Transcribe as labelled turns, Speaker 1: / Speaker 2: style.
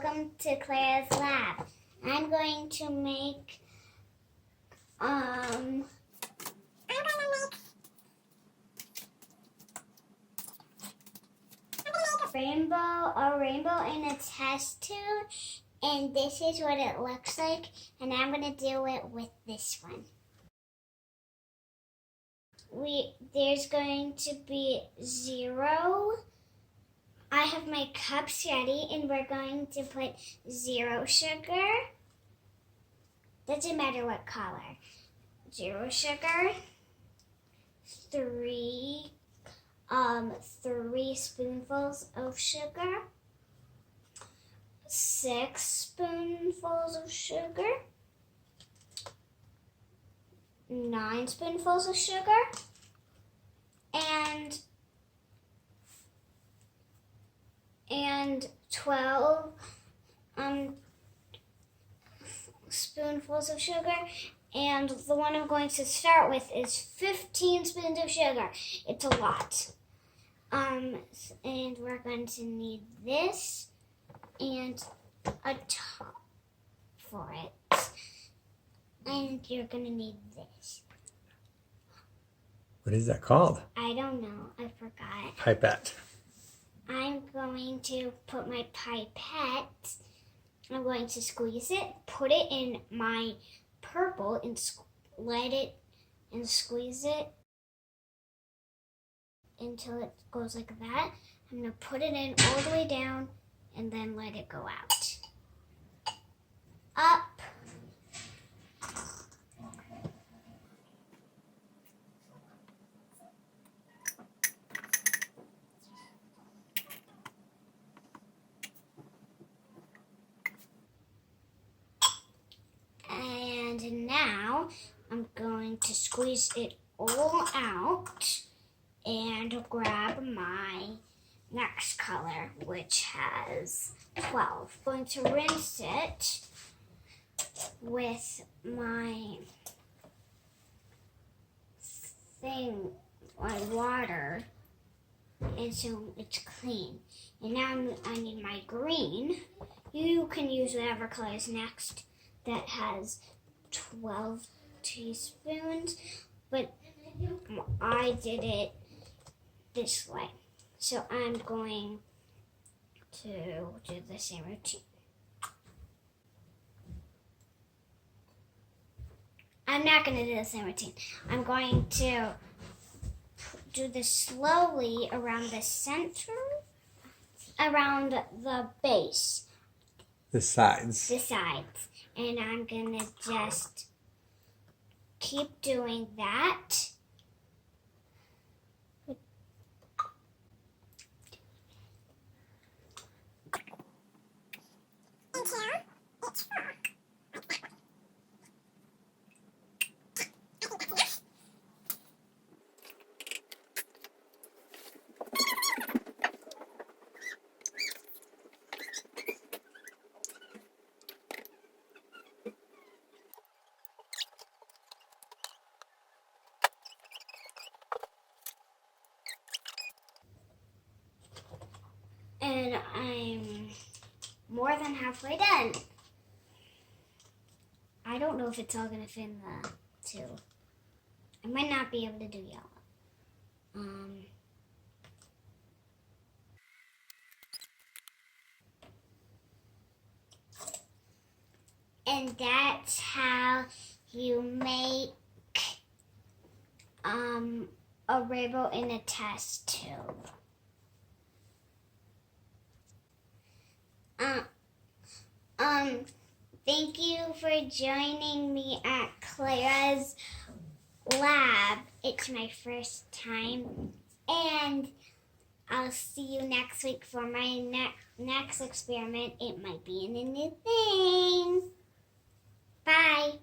Speaker 1: welcome to Clara's lab. I'm going to make a rainbow in a test tube, and this is what it looks like, and I'm going to do it with this one. There's going to be 0. I have my cups ready, and we're going to put 0 sugar. Doesn't matter what color. 0 sugar. 3 spoonfuls of sugar. 6 spoonfuls of sugar. 9 spoonfuls of sugar. And 12 spoonfuls of sugar. And the one I'm going to start with is 15 spoons of sugar. It's a lot. And we're going to need this and a top for it. And you're going to need this.
Speaker 2: What is that called?
Speaker 1: I don't know. I forgot.
Speaker 2: Pipette.
Speaker 1: I'm going to put my pipette. I'm going to squeeze it, put it in my purple, and let it and squeeze it until it goes like that. I'm going to put it in all the way down and then let it go out. Up. And now I'm going to squeeze it all out and grab my next color, which has 12. I'm going to rinse it with my water, and so it's clean. And now I need my green. You can use whatever color is next. That has 12 teaspoons, but I did it this way. So I'm going to do the same routine. I'm not going to do the same routine. I'm going to do this slowly around the center, around the base.
Speaker 2: The sides.
Speaker 1: The sides. And I'm going to just keep doing that. And I'm more than halfway done. I don't know if it's all going to fit in the tube. I might not be able to do yellow. And that's how you make a rainbow in a test tube. Thank you for joining me at Clara's lab. It's my first time, and I'll see you next week for my next experiment. It might be in a new thing. Bye.